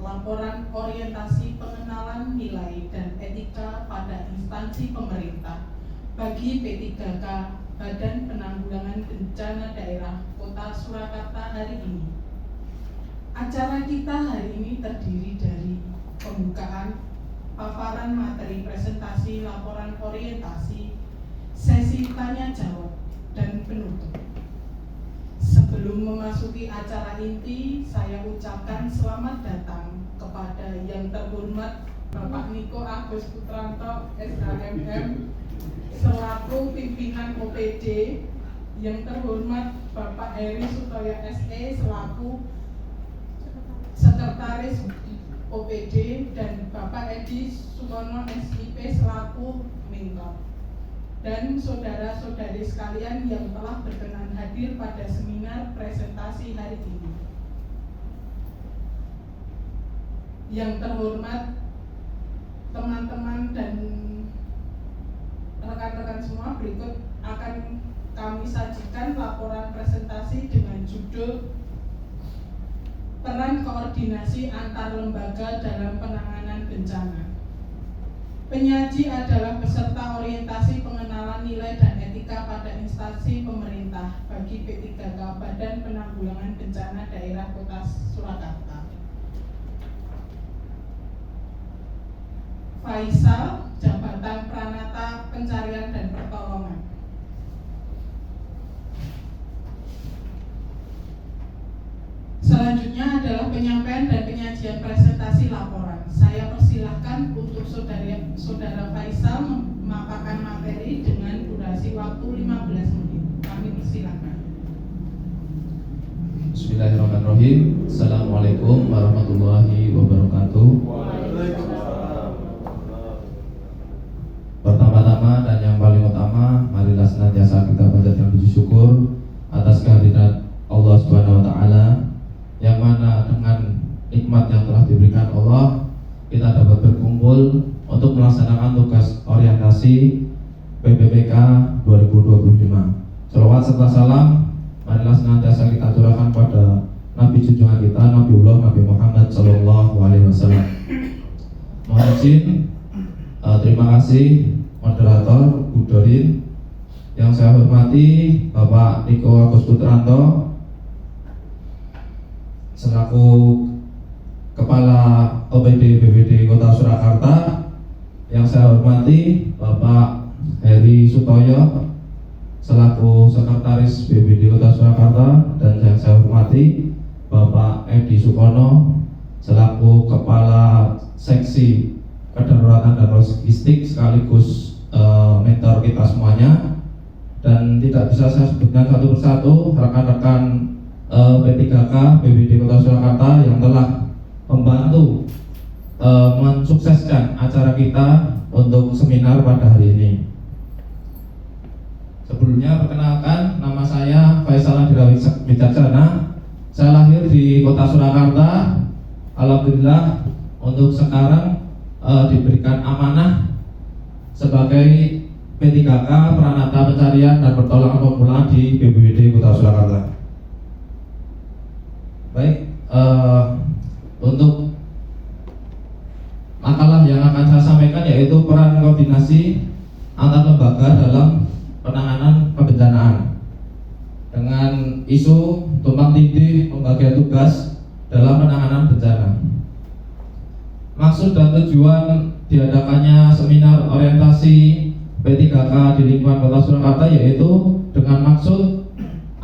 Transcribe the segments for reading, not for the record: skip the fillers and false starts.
laporan orientasi pengenalan nilai dan etika pada instansi pemerintah bagi P3K Badan Penanggulangan Bencana Daerah Kota Surakarta hari ini. Acara kita hari ini terdiri dari pembukaan, paparan materi presentasi laporan orientasi, sesi tanya jawab, dan penutup. Sebelum memasuki acara inti, saya ucapkan selamat datang kepada yang terhormat Bapak Niko Agus Putranto, SHMM, selaku pimpinan OPD, yang terhormat Bapak Heri Sutoyo SE, selaku Sekretaris OPD, dan Bapak Edi Sukono SIP, selaku Mentor. Dan saudara-saudari sekalian yang telah berkenan hadir pada seminar presentasi hari ini. Yang terhormat teman-teman dan rekan-rekan semua, berikut akan kami sajikan laporan presentasi dengan judul Peran Koordinasi Antar Lembaga dalam Penanganan Bencana. Penyaji adalah peserta orientasi pengenalan nilai dan etika pada instansi pemerintah bagi P3K Badan Penanggulangan Bencana Daerah Kota Surakarta. Faisal, Jabatan Pranata Pencarian dan Pertolongan. Selanjutnya adalah penyampaian dan penyajian presentasi laporan. Saya persilahkan untuk saudara Faisal memaparkan materi dengan durasi waktu 15 menit. Kami persilahkan. Bismillahirrahmanirrahim. Assalamualaikum warahmatullahi wabarakatuh. Pertama-tama dan yang paling utama, marilah senantiasa kita panjatkan puji syukur atas kehadiran Allah Subhanahu wa taala, yang mana dengan nikmat yang telah diberikan Allah, kita dapat berkumpul untuk melaksanakan tugas orientasi PPPK 2025. Shalawat serta salam marilah senantiasa kita curahkan pada Nabi junjungan kita, Nabiullah Nabi Muhammad Sallallahu Alaihi Wasallam. Mohon izin, terima kasih moderator Budorin, yang saya hormati Bapak Niko Agus Putranto selaku Kepala OPD BPD Kota Surakarta, yang saya hormati Bapak Heri Sutoyo selaku Sekretaris BPD Kota Surakarta, dan yang saya hormati Bapak Edi Sukono selaku Kepala Seksi Kedaruratan dan Logistik sekaligus mentor kita semuanya. Dan tidak bisa saya sebutkan satu persatu rekan-rekan P3K BPD Kota Surakarta yang telah membantu mensukseskan acara kita untuk seminar pada hari ini. Sebelumnya perkenalkan, nama saya Faisal Andira Wicaksana. Saya lahir di Kota Surakarta. Alhamdulillah untuk sekarang diberikan amanah sebagai P3K Pranata Pencarian dan Pertolongan Pemula di BPBD Kota Surakarta. Baik, untuk makalah yang akan saya sampaikan yaitu peran koordinasi antar lembaga dalam penanganan kebencanaan dengan isu tumpang tindih pembagian tugas dalam penanganan bencana. Maksud dan tujuan diadakannya seminar orientasi P3K di lingkungan Kota Surakarta yaitu dengan maksud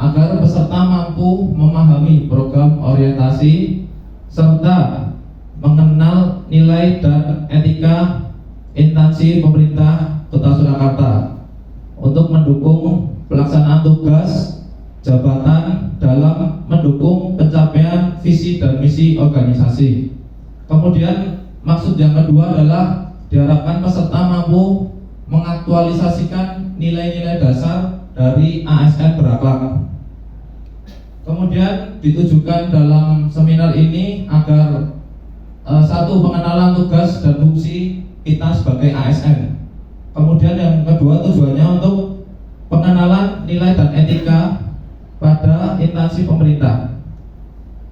agar peserta mampu memahami program orientasi serta mengenal nilai dan etika instansi pemerintah Kota Surakarta untuk mendukung pelaksanaan tugas jabatan dalam mendukung pencapaian visi dan misi organisasi. Kemudian maksud yang kedua adalah diharapkan peserta mampu mengaktualisasikan nilai-nilai dasar dari ASN berakhlak. Kemudian ditujukan dalam seminar ini agar satu, pengenalan tugas dan fungsi kita sebagai ASN. Kemudian yang kedua tujuannya untuk pengenalan nilai dan etika pada instansi pemerintah.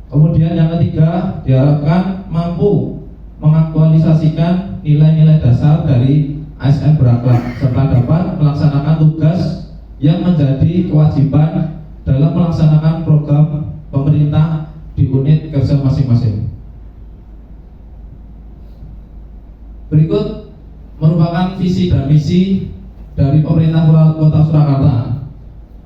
Kemudian yang ketiga, diharapkan mampu mengaktualisasikan nilai-nilai dasar dari ASN berakhlak serta dapat melaksanakan tugas yang menjadi kewajiban dalam melaksanakan program pemerintah di unit kerja masing-masing. Berikut merupakan visi dan misi dari pemerintah Kota Surakarta.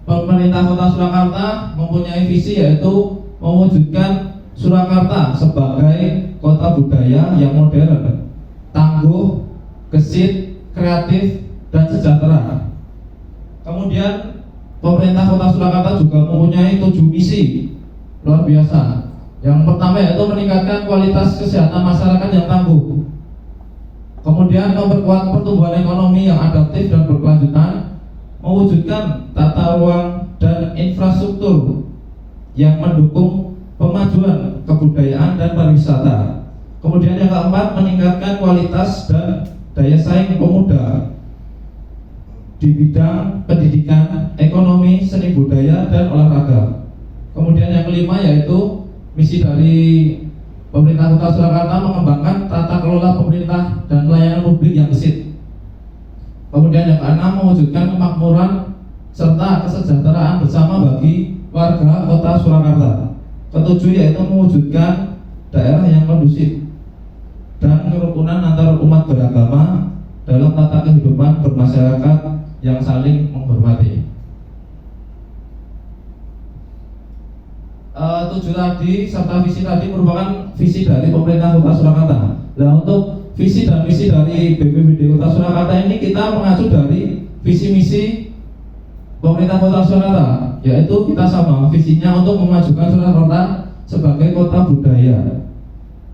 Pemerintah Kota Surakarta mempunyai visi yaitu mewujudkan Surakarta sebagai kota budaya yang modern, tangguh, gesit, kreatif, dan sejahtera. Kemudian pemerintah Kota Surakarta juga mempunyai 7 misi luar biasa. Yang pertama yaitu meningkatkan kualitas kesehatan masyarakat yang tangguh. Kemudian memperkuat pertumbuhan ekonomi yang adaptif dan berkelanjutan, mewujudkan tata ruang dan infrastruktur yang mendukung pemajuan kebudayaan dan pariwisata. Kemudian yang keempat, meningkatkan kualitas dan daya saing pemuda di bidang pendidikan, ekonomi, seni budaya, dan olahraga. Kemudian yang kelima yaitu misi dari pemerintah Kota Surakarta mengembangkan tata kelola pemerintah dan pelayanan publik yang gesit. Kemudian yang keenam, mewujudkan kemakmuran serta kesejahteraan bersama bagi warga Kota Surakarta. Ketujuh yaitu mewujudkan daerah yang kondusif dan kerukunan antar umat beragama dalam tata kehidupan bermasyarakat yang saling menghormati. 7 tadi serta visi tadi merupakan visi dari pemerintah Kota Surakarta. Nah, untuk visi dan misi dari BPBD Kota Surakarta ini kita mengacu dari visi misi pemerintah Kota Surakarta, yaitu kita sama visinya untuk memajukan Surakarta sebagai kota budaya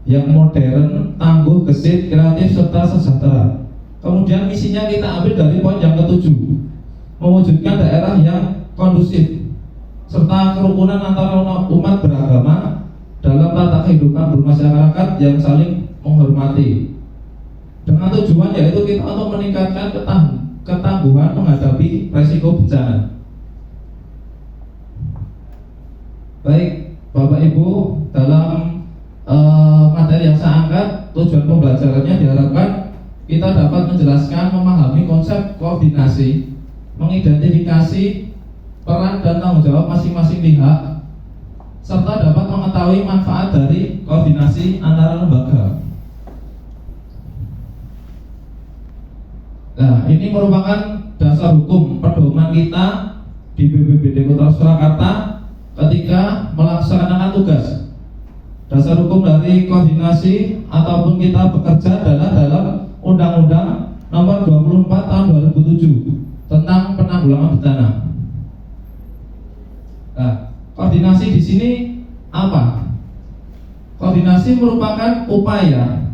yang modern, tangguh, gesit, kreatif, serta sejahtera. Kemudian misinya kita ambil dari poin yang ke-7, mewujudkan daerah yang kondusif serta kerukunan antara umat beragama dalam tata kehidupan bermasyarakat yang saling menghormati. Dengan tujuan yaitu kita untuk meningkatkan ketangguhan menghadapi resiko bencana. Baik, Bapak Ibu, dalam materi yang saya angkat, tujuan pembelajarannya diharapkan kita dapat menjelaskan, memahami konsep koordinasi, mengidentifikasi peran dan tanggung jawab masing-masing pihak, serta dapat mengetahui manfaat dari koordinasi antara lembaga. Nah, ini merupakan dasar hukum pedoman kita di BPBD Kota Surakarta ketika melaksanakan tugas. Dasar hukum dari koordinasi ataupun kita bekerja adalah dalam Undang-Undang Nomor 24 Tahun 2007 tentang penanggulangan bencana. Nah, koordinasi di sini apa? Koordinasi merupakan upaya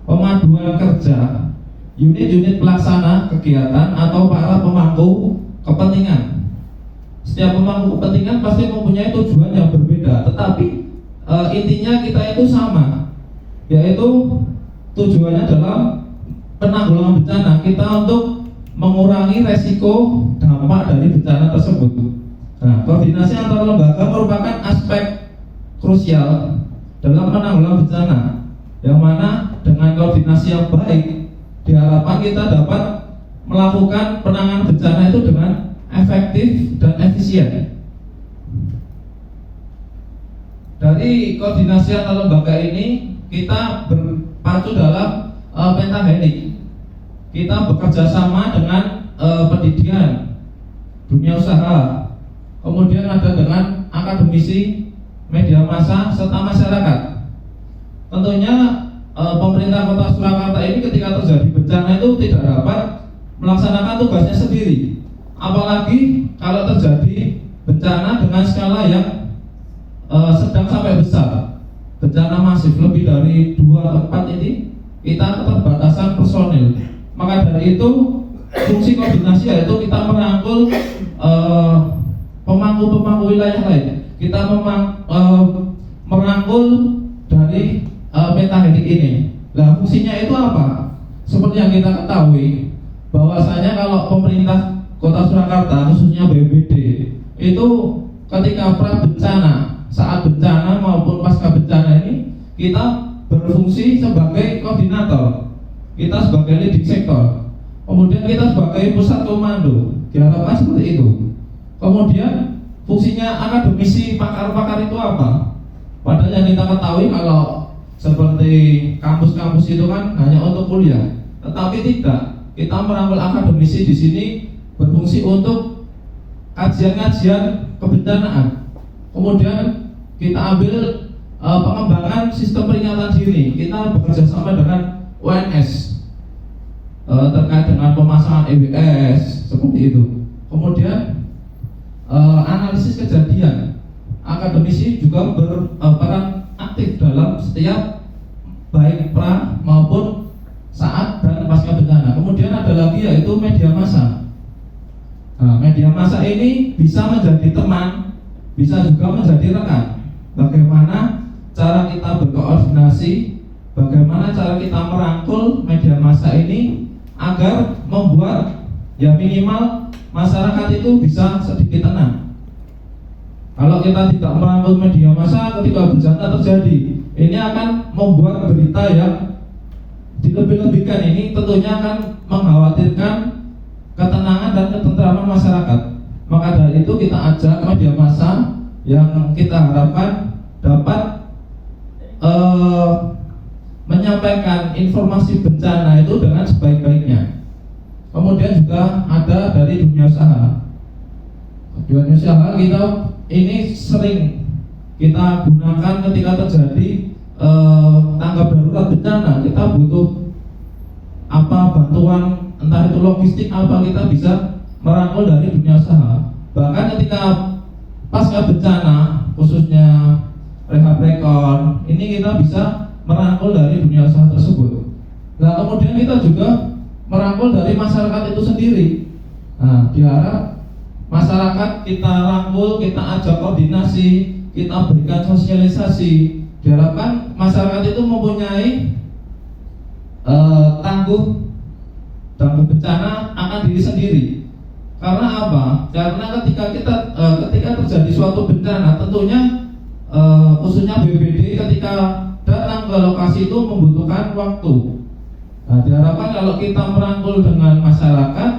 pemaduan kerja unit-unit pelaksana kegiatan atau para pemangku kepentingan. Setiap pemangku kepentingan pasti mempunyai tujuan yang berbeda, tetapi intinya kita itu sama, yaitu tujuannya dalam penanggulangan bencana kita untuk mengurangi resiko dampak dari bencana tersebut. Nah, koordinasi antar lembaga merupakan aspek krusial dalam penanggulangan bencana, yang mana dengan koordinasi yang baik diharapkan kita dapat melakukan penanganan bencana itu dengan efektif dan efisien. Dari koordinasi antar lembaga ini kita berpacu dalam pentahenik. Kita bekerja sama dengan pendidikan, dunia usaha, kemudian ada dengan akademisi, media massa, serta masyarakat. Tentunya pemerintah Kota Surakarta ini ketika terjadi bencana itu tidak dapat melaksanakan tugasnya sendiri, apalagi kalau terjadi bencana dengan skala yang sedang sampai besar, bencana masif lebih dari 2 tempat ini, kita keterbatasan personil. Maka dari itu fungsi koordinasi yaitu kita merangkul pemangku wilayah lain. Kita merangkul dari pentahenik ini. Nah, fungsinya itu apa? Seperti yang kita ketahui, bahwasanya kalau pemerintah Kota Surakarta khususnya BPBD itu ketika pra bencana saat bencana maupun pasca bencana ini kita berfungsi sebagai koordinator, kita sebagai leading sektor, kemudian kita sebagai pusat komando, diharapkan seperti itu. Kemudian fungsinya akademisi pakar-pakar itu apa? Padahal yang kita ketahui kalau seperti kampus-kampus itu kan hanya untuk kuliah, tetapi tidak. Kita merangkul akademisi di sini berfungsi untuk kajian-kajian kebencanaan. Kemudian kita ambil pengembangan sistem peringatan dini. Kita bekerja sama dengan UNS terkait dengan pemasangan EWS seperti itu. Kemudian analisis kejadian, akademisi juga berperan aktif dalam setiap baik pra maupun saat dan pasca bencana. Kemudian ada lagi yaitu media massa. Nah, media massa ini bisa menjadi teman, bisa juga menjadi rekan. Bagaimana cara kita berkoordinasi, bagaimana cara kita merangkul media massa ini agar membuat ya minimal masyarakat itu bisa sedikit tenang. Kalau kita tidak merangkul media massa ketika bencana terjadi, ini akan membuat berita yang dilebih-lebihkan. Ini tentunya akan mengkhawatirkan ketenangan dan ketentraman masyarakat. Maka dari itu kita ajak media massa yang kita harapkan dapat menyampaikan informasi bencana itu dengan sebaik-baiknya. Kemudian juga ada dari dunia usaha. Dunia usaha kita ini sering kita gunakan ketika terjadi tanggap darurat bencana. Kita butuh apa bantuan, entah itu logistik apa, kita bisa merangkul dari dunia usaha. Bahkan ketika pasca bencana, khususnya rehab rekon, ini kita bisa merangkul dari dunia usaha tersebut. Nah, kemudian kita juga merangkul dari masyarakat itu sendiri. Nah, diharap masyarakat kita rangkul, kita ajak koordinasi, kita berikan sosialisasi. Diharapkan masyarakat itu mempunyai tangguh dan bencana akan diri sendiri. Karena apa? Karena ketika terjadi suatu bencana, tentunya khususnya BPBD ketika datang ke lokasi itu membutuhkan waktu. Nah, diharapkan kalau kita merangkul dengan masyarakat,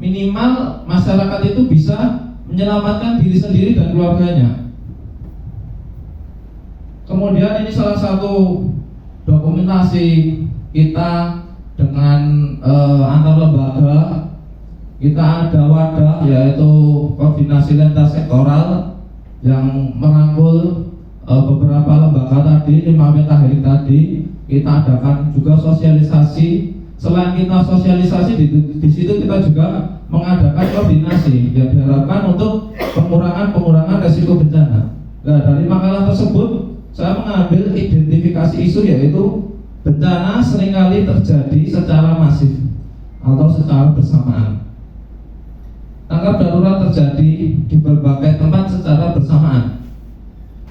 minimal masyarakat itu bisa menyelamatkan diri sendiri dan keluarganya. Kemudian ini salah satu dokumentasi kita dengan antar lembaga. Kita ada wadah yaitu koordinasi lintas sektoral yang merangkul beberapa lembaga tadi, 5 metahelik tadi. Kita adakan juga sosialisasi. Selain kita sosialisasi di situ kita juga mengadakan koordinasi yang diharapkan untuk pengurangan resiko bencana. Nah, dari makalah tersebut saya mengambil identifikasi isu yaitu bencana seringkali terjadi secara masif atau secara bersamaan. Tanggap darurat terjadi di berbagai tempat secara bersamaan.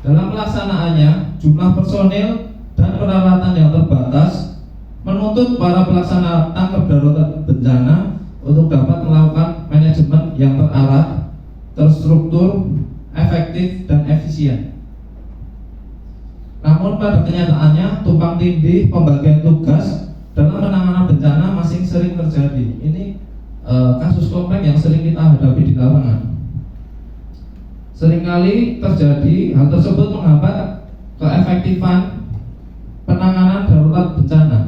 Dalam pelaksanaannya, jumlah personil dan peralatan yang terbatas menuntut para pelaksana tanggap darurat bencana untuk dapat melakukan manajemen yang terarah, terstruktur, efektif, dan efisien. Namun pada kenyataannya tumpang tindih pembagian tugas dalam penanganan bencana masih sering terjadi. Ini kasus kompleks yang sering kita hadapi di lapangan. Seringkali terjadi hal tersebut menghambat keefektifan penanganan darurat bencana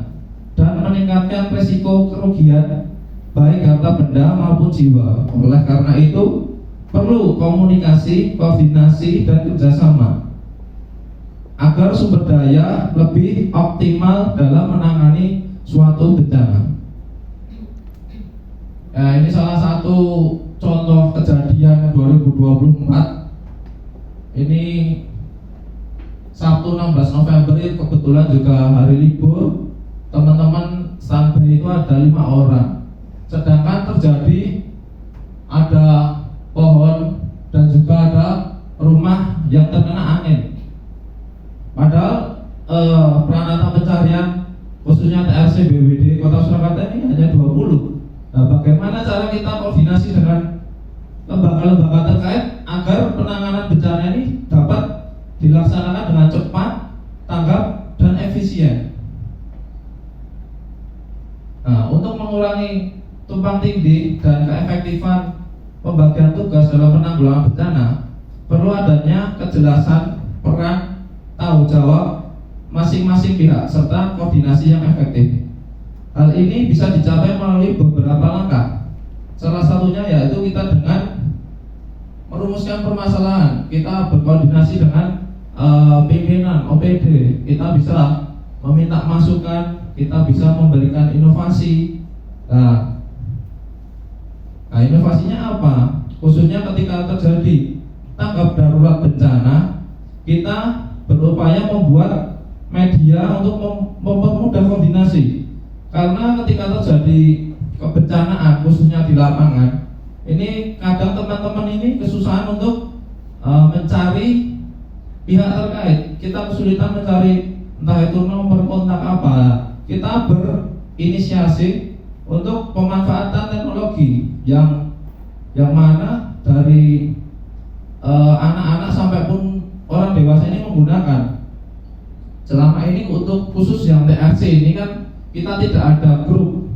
dan meningkatkan risiko kerugian baik harta benda maupun jiwa. Oleh karena itu perlu komunikasi, koordinasi, dan kerjasama agar sumber daya lebih optimal dalam menangani suatu bencana. Ini salah satu contoh kejadian 2024. Ini Sabtu 16 November itu kebetulan juga hari libur. Teman-teman standby itu ada 5 orang. Sedangkan terjadi ada pohon dan juga ada rumah yang terkena angin. Padahal peralatan pencarian khususnya TRC BWD Kota Surakarta ini hanya 20. Nah, bagaimana cara kita koordinasi dengan lembaga-lembaga terkait agar penanganan bencana ini dapat dilaksanakan dengan cepat, tanggap, dan efisien. Nah, untuk mengurangi tumpang tindih dan keefektifan pembagian tugas dalam penanggulangan bencana, perlu adanya kejelasan peran tanggung jawab masing-masing pihak serta koordinasi yang efektif. Hal ini bisa dicapai melalui beberapa langkah. Salah satunya yaitu kita dengan merumuskan permasalahan, kita berkoordinasi dengan pimpinan OPD, kita bisa meminta masukan, kita bisa memberikan inovasi. Nah, inovasinya apa? Khususnya ketika terjadi tanggap darurat bencana, kita berupaya membuat media untuk mempermudah koordinasi. Karena ketika terjadi kebencanaan khususnya di lapangan, ini kadang teman-teman ini kesusahan untuk mencari pihak terkait. Kita kesulitan mencari entah itu nomor kontak apa. Kita berinisiasi untuk pemanfaatan teknologi yang mana dari anak-anak sampai pun orang dewasa ini menggunakan. Selama ini untuk khusus yang TRC ini kan kita tidak ada grup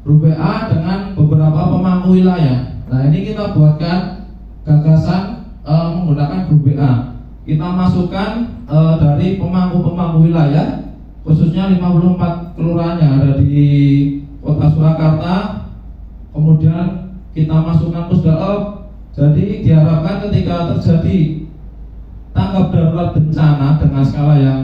WA dengan beberapa pemangku wilayah. Nah, ini kita buatkan gagasan menggunakan grup WA. Kita masukkan dari pemangku wilayah, khususnya 54 kelurahan yang ada di Kota Surakarta. Kemudian kita masukkan Pusdalop. Jadi diharapkan ketika terjadi tanggap darurat bencana dengan skala yang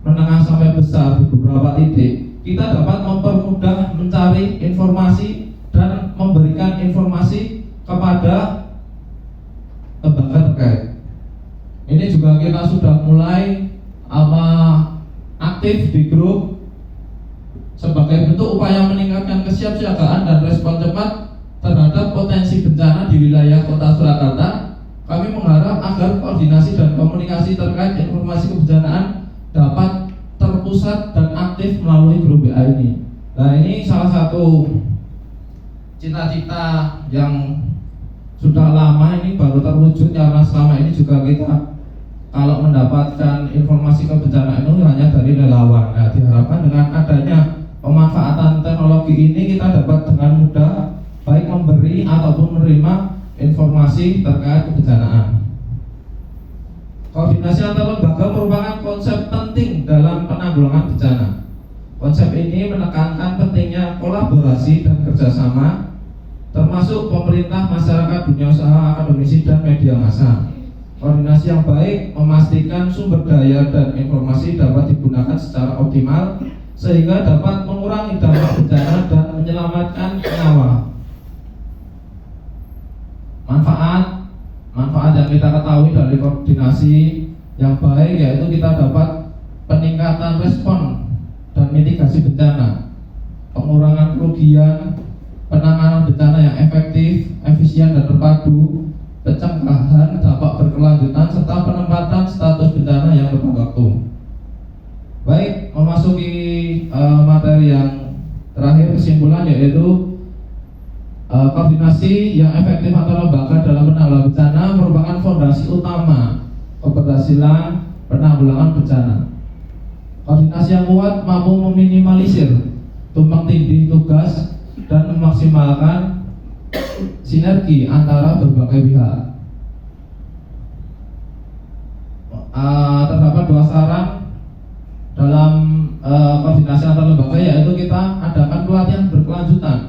menengah sampai besar di beberapa titik, kita dapat mempermudah mencari informasi dan memberikan informasi kepada lembaga terkait. Ini juga kita sudah mulai aktif di grup sebagai bentuk upaya meningkatkan kesiapsiagaan dan respon cepat terhadap potensi bencana di wilayah Kota Surakarta. Kami mengharap agar koordinasi dan komunikasi terkait informasi kebencanaan dapat terpusat dan aktif melalui grup WA ini. Nah, ini salah satu cita-cita yang sudah lama ini baru terwujud, karena selama ini juga kita kalau mendapatkan informasi kebencanaan itu hanya dari relawan. Nah, diharapkan dengan adanya pemanfaatan teknologi ini kita dapat dengan mudah baik memberi ataupun menerima informasi terkait kebencanaan. Koordinasi antar lembaga merupakan konsep penting dalam penanggulangan bencana. Konsep ini menekankan pentingnya kolaborasi dan kerjasama, termasuk pemerintah, masyarakat, dunia usaha, akademisi, dan media massa. Koordinasi yang baik memastikan sumber daya dan informasi dapat digunakan secara optimal sehingga dapat mengurangi dampak bencana dan menyelamatkan nyawa. Manfaat yang kita ketahui dari koordinasi yang baik yaitu kita dapat peningkatan respon dan mitigasi bencana, pengurangan kerugian, penanganan bencana yang efektif, efisien dan terpadu, pencegahan dampak berkelanjutan serta penempatan status bencana yang tepat waktu. Baik, memasuki materi yang terakhir, kesimpulan yaitu koordinasi yang efektif antar lembaga dalam penanggulangan bencana merupakan fondasi utama keberhasilan penanggulangan bencana. Koordinasi yang kuat mampu meminimalisir tumpang tindih tugas dan memaksimalkan sinergi antara berbagai pihak. Terdapat dua saran dalam koordinasi antar lembaga, yaitu kita adakan pelatihan berkelanjutan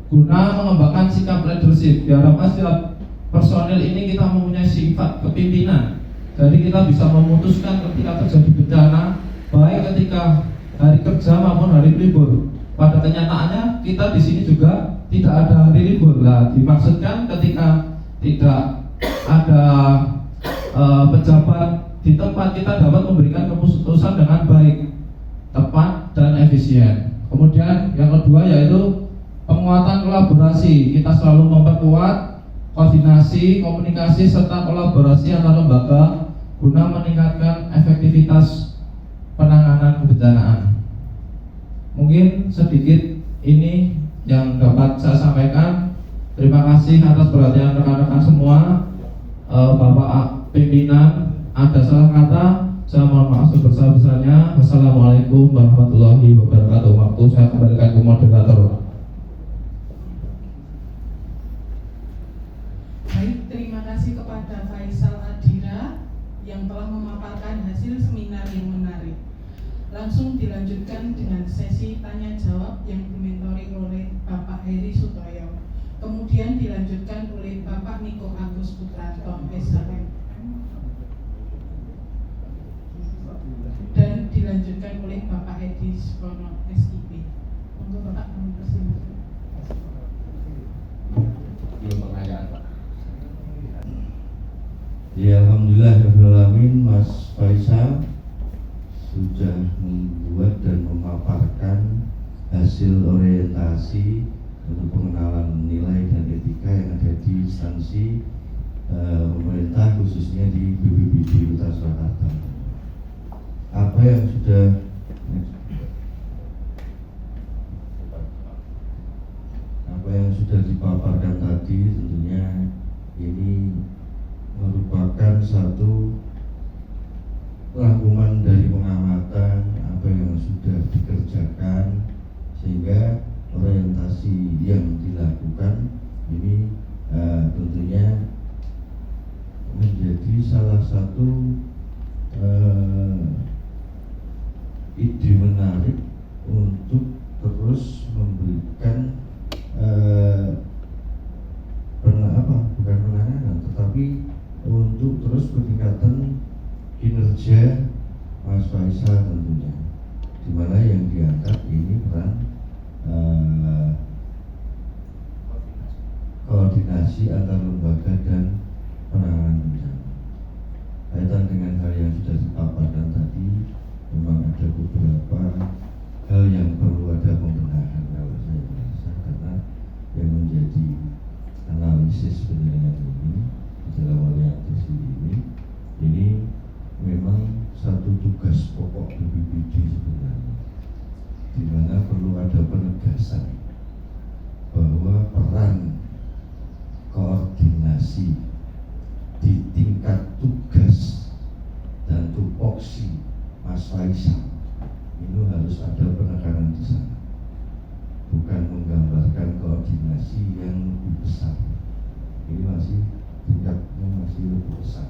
guna mengembangkan sikap leadership. Diharapkan setiap personil ini kita mempunyai sifat kepimpinan. Jadi kita bisa memutuskan ketika terjadi bencana, baik ketika hari kerja maupun hari libur. Pada kenyataannya kita di sini juga tidak ada hari libur. Nah, dimaksudkan ketika tidak ada pejabat di tempat, kita dapat memberikan keputusan dengan baik, tepat, dan efisien. Kemudian yang kedua yaitu penguatan kolaborasi. Kita selalu memperkuat koordinasi, komunikasi, serta kolaborasi antar lembaga guna meningkatkan efektivitas penanganan kebencanaan. Mungkin sedikit ini yang dapat saya sampaikan. Terima kasih atas perhatian rekan-rekan semua, Bapak pimpinan, ada salah kata, saya mohon maaf sebesar-besarnya. Wassalamualaikum warahmatullahi wabarakatuh. Waktu saya kembalikan ke moderator. Baik, terima kasih kepada Faisal Adira yang telah memaparkan hasil seminar yang menarik. Langsung dilanjutkan dengan sesi tanya jawab yang dimentori oleh Bapak Heri Sutoyo. Kemudian dilanjutkan oleh Bapak Niko Agus Putranto, SHM. Dan dilanjutkan oleh Bapak Edi Supono, SIP. Untuk Bapak kami persilakan. Pertanyaan, Pak. Ya, alhamdulillahirrahmanirrahim, Mas Faisal sudah membuat dan memaparkan hasil orientasi untuk pengenalan nilai dan etika yang ada di instansi pemerintah, khususnya di BPBD Kota Surakarta. Apa yang sudah dipaparkan tadi tentunya ini merupakan satu rangkuman dari pengamatan apa yang sudah dikerjakan, sehingga orientasi yang dilakukan ini tentunya menjadi salah satu ide menarik untuk terus memberikan bukan penanganan, tetapi untuk terus peningkatan kinerja Mas Faisal tentunya, di mana yang diangkat ini peran koordinasi antar lembaga dan penanganan bencana. Kaitan dengan hal yang sudah dipaparkan tadi, memang ada beberapa hal yang perlu ada pembenahan kalau saya merasa, karena yang menjadi analisis penjaringan ini dalam orientasi ini memang satu tugas pokok BPBD sebenarnya, di mana perlu ada penegasan bahwa peran koordinasi di tingkat tugas dan tupoksi Mas Faisal itu harus ada penekanan di sana, bukan menggambarkan koordinasi yang lebih besar. Ini masih tingkatnya masih lebih besar,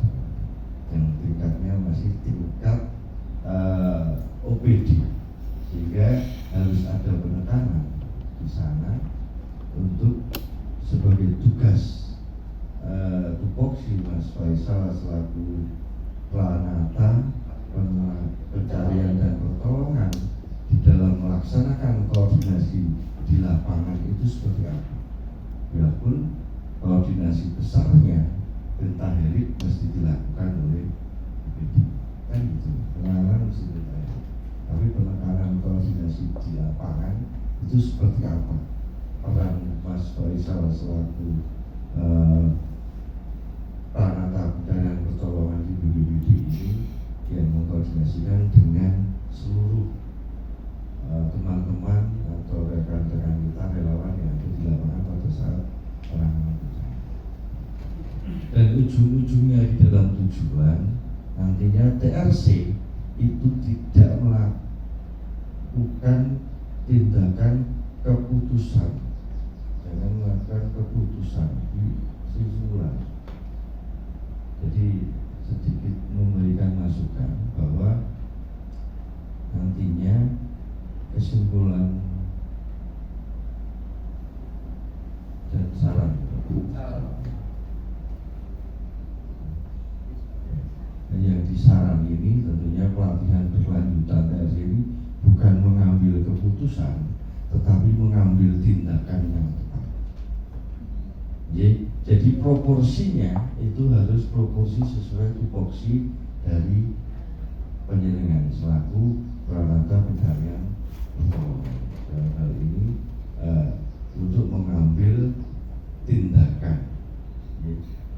yang tingkatnya masih tingkat OPD, sehingga harus ada penekanan di sana untuk sebagai tugas tupoksi Mas Faisal selaku Planata pencarian dan pertolongan di dalam melaksanakan koordinasi di lapangan itu seperti apa. Biarpun koordinasi besarnya pentahelik mesti dilakukan oleh BPD, kan gitu, penanganan mesti pentahelik, tapi penekanan koordinasi di lapangan itu seperti apa peran Mas Faisal selaku Planata pencarian pertolongan di BPBD ini, yang mengkoordinasikan dengan seluruh teman-teman atau rekan-rekan kita, relawan yang ada di lapangan pada saat penanganan bencana. Dan ujung-ujungnya di dalam tujuan nantinya TRC itu tidak melakukan tindakan keputusan, jangan melakukan keputusan di susulan. Jadi sedikit memberikan masukan bahwa nantinya kesimpulan dan saran yang disaran ini tentunya pelatihan berkelanjutan TRC ini bukan mengambil keputusan, tetapi mengambil tindakan yang tepat. Jadi proporsinya itu harus proporsi sesuai tupoksi dari penyelenggara selaku Planata pencarian pertolongan. Dalam hal ini untuk mengambil tindakan,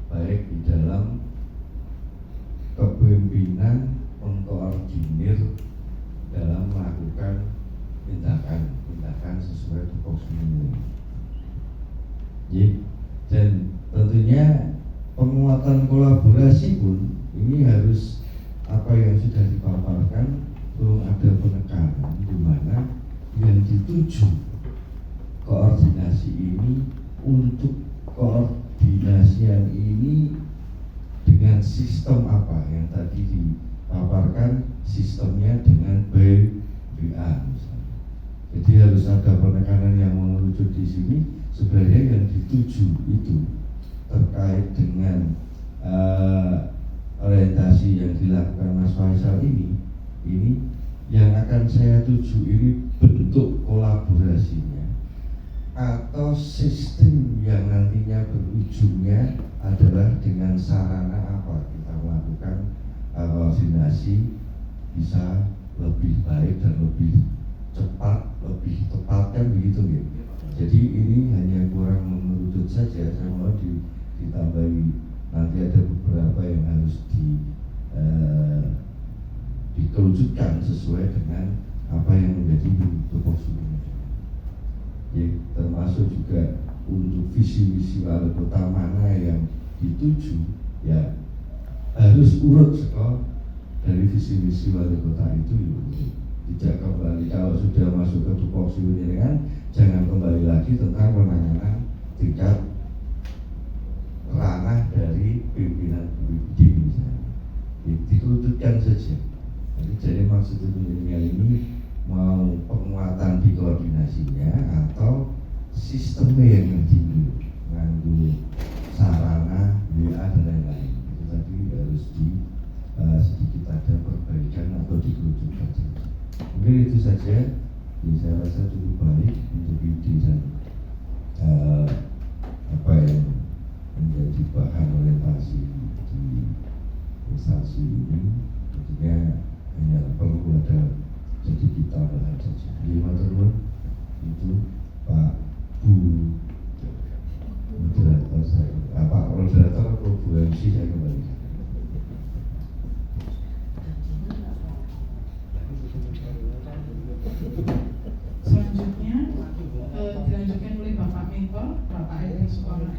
baik di dalam kepemimpinan mengkoordinir dalam melakukan tindakan sesuai tupoksi ini. Dan tentunya penguatan kolaborasi pun ini harus apa yang sudah dipaparkan, belum ada penekanan di mana yang dituju koordinasi ini untuk koordinasian ini dengan sistem apa yang tadi dipaparkan, sistemnya dengan BWA misalnya. Jadi harus ada penekanan yang mengerucut di sini. Sebenarnya yang dituju itu terkait dengan orientasi yang dilakukan Mas Faisal ini yang akan saya tuju ini bentuk kolaborasinya atau sistem yang nantinya berujungnya adalah dengan sarana apa kita melakukan koordinasi bisa lebih baik dan lebih cepat, lebih tepat, kan begitu ya. Jadi ini hanya kurang mengerucut saja, saya mau ditambahi nanti ada beberapa yang harus dikerucutkan sesuai dengan apa yang menjadi tupoksi. Ya, termasuk juga untuk visi-visi wali kota mana yang dituju, ya harus urut sekolah dari visi-visi wali kota itu. Tidak kembali kalau sudah masuk ke tupoksi ini kan, jangan kembali lagi tentang penanganan tingkat ranah dari pimpinan BPD misalnya. Dikerucutkan saja. Jadi maksud ini mau penguatan di koordinasinya atau sistemnya yang timbul nganggu sarana WA dan lain-lain. Itu tadi harus sedikit ada perbaikan atau dikerucutkan saja. Mungkin itu saja. Jadi saya rasa cukup baik untuk ide dan apa yang menjadi bahan orientasi di instansi ini. Tentunya hanya perlu ada sedikit tambahan saja. Jadi matur itu Pak Bu moderator saya, Pak moderator atau Bu MC saya kembali. Selanjutnya dilanjutkan oleh Bapak Mentor, Bapak Edi Suparna.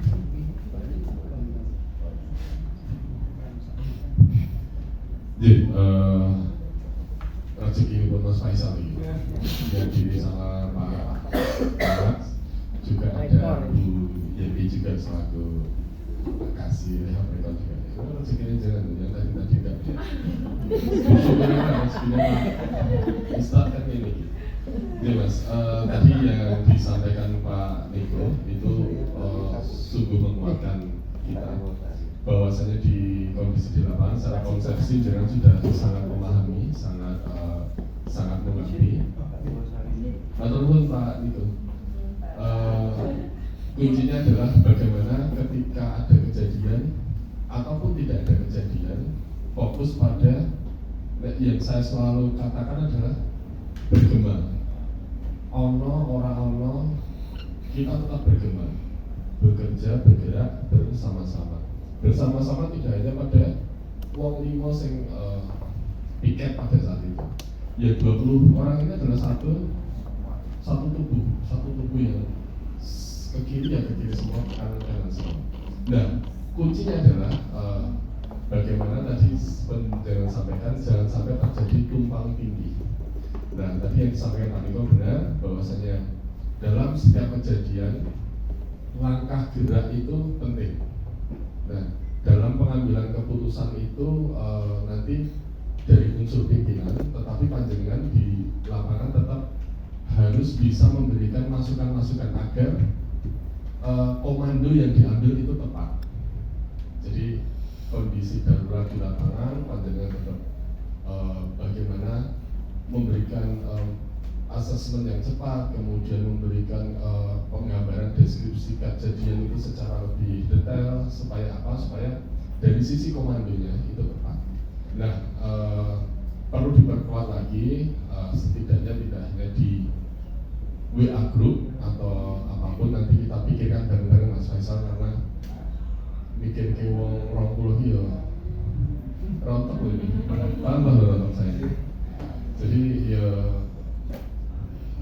Jadi, rezeki buat Mas Faisal ini. Yang diri sama Pak Mas, juga ada Bu Yenti juga selaku kasih mereka juga. Rezekinya jangan yang tadi enggak. Syukurnya rezekinya Ustaz kan ini. Ini Mas, tadi yang disampaikan Pak Niko itu sungguh menguatkan kita bahwasanya di kondisi di lapangan secara konsepsi jangan sudah sangat memahami, sangat mengerti. Ataupun Pak Niko, kuncinya adalah bagaimana ketika ada kejadian ataupun tidak ada kejadian, fokus pada yang saya selalu katakan adalah bergema. Ono ora ono, kita tetap bergema, bekerja, bergerak bersama-sama. Bersama-sama tidak hanya pada wong limo sing piket pada saat itu. Ya 20 orang ini adalah satu tubuh yang ke kiri ya ke kiri semua, ke kanan semua. Nah, kuncinya adalah bagaimana tadi jangan sampaikan, jangan sampai terjadi tumpang tindih. Nah, tadi yang disampaikan Pak Niko benar bahwasanya dalam setiap kejadian langkah gerak itu penting. Nah, dalam pengambilan keputusan itu nanti dari unsur pimpinan, tetapi panjenengan di lapangan tetap harus bisa memberikan masukan-masukan agar komando yang diambil itu tepat. Jadi kondisi darurat di lapangan, panjenengan tetap bagaimana memberikan asesmen yang cepat, kemudian memberikan penggambaran deskripsi kejadian itu secara lebih detail supaya apa? Supaya dari sisi komandonya itu tepat. Nah, perlu diperkuat lagi, setidaknya tidak hanya di WA group atau apapun nanti kita pikirkan bareng-bareng Mas Faisal, karena mikir ke wong 20 ya rontok ini, tambah rontok saya. Jadi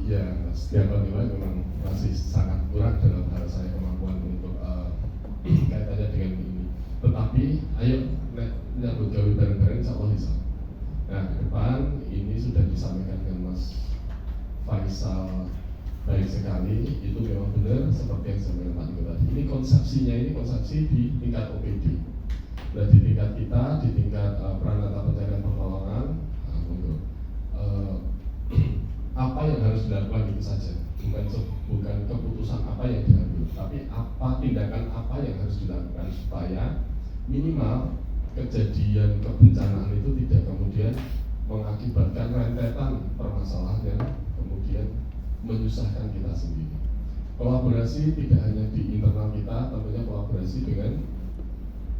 ya setiap nilai memang masih sangat kurang dalam hal saya kemampuan untuk kaitannya dengan ini. Tetapi ayo nyambut gawe bareng-bareng insya Allah bisa. Nah, ke depan ini sudah disampaikan dengan Mas Faisal baik sekali, itu memang benar seperti yang saya sampaikan tadi. Ini konsepsi di tingkat OPD. Nah, di tingkat kita, di tingkat Pranata Pencarian Pertolongan, apa yang harus dilakukan itu saja, bukan keputusan apa yang diambil, tapi tindakan apa yang harus dilakukan supaya minimal kejadian kebencanaan itu tidak kemudian mengakibatkan rentetan permasalahan yang kemudian menyusahkan kita sendiri. Kolaborasi tidak hanya di internal kita, tentunya kolaborasi dengan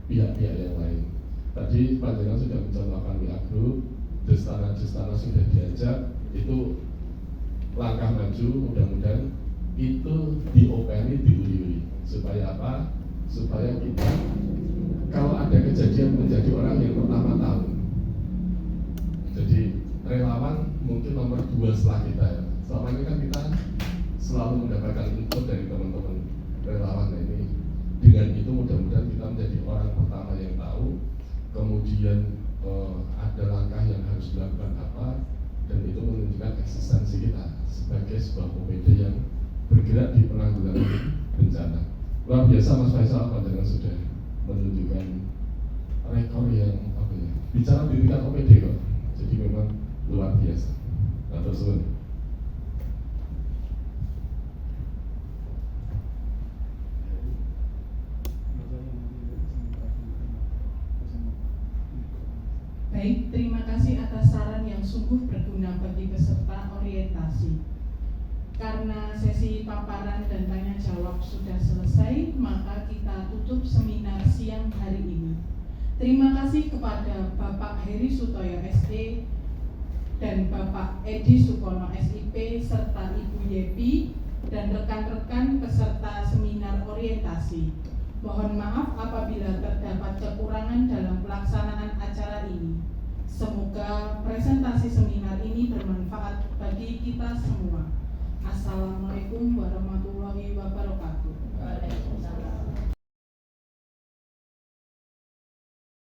pihak-pihak yang lain. Tadi Pak Jenderal sudah mencontohkan WA Group, Destana sudah diajak, itu langkah maju, mudah-mudahan itu diopeni, diuli-uli. Supaya apa? Supaya kita kalau ada kejadian menjadi orang yang pertama tahu. Jadi relawan mungkin nomor 2 setelah kita ya. Selama ini kan kita selalu mendapatkan input dari teman-teman relawan. Nah, ini dengan itu mudah-mudahan kita menjadi orang pertama yang tahu. Kemudian ada langkah yang harus dilakukan apa, dan itu menunjukkan eksistensi kita sebagai sebuah OPD yang bergerak di penanggulangan bencana. Luar biasa Mas Faisal, pandangan sudah menunjukkan rekor yang bicara di tingkat OPD kok. Jadi memang luar biasa. Nah, tersebut. Baik, terima kasih atas saran yang sungguh berguna bagi peserta orientasi. Karena sesi paparan dan tanya jawab sudah selesai, maka kita tutup seminar siang hari ini. Terima kasih kepada Bapak Heri Sutoyo SE dan Bapak Edi Supono SIP serta Ibu Yepi dan rekan-rekan peserta seminar orientasi. Mohon maaf apabila terdapat kekurangan dalam pelaksanaan acara ini. Semoga presentasi seminar ini bermanfaat bagi kita semua. Assalamualaikum warahmatullahi wabarakatuh.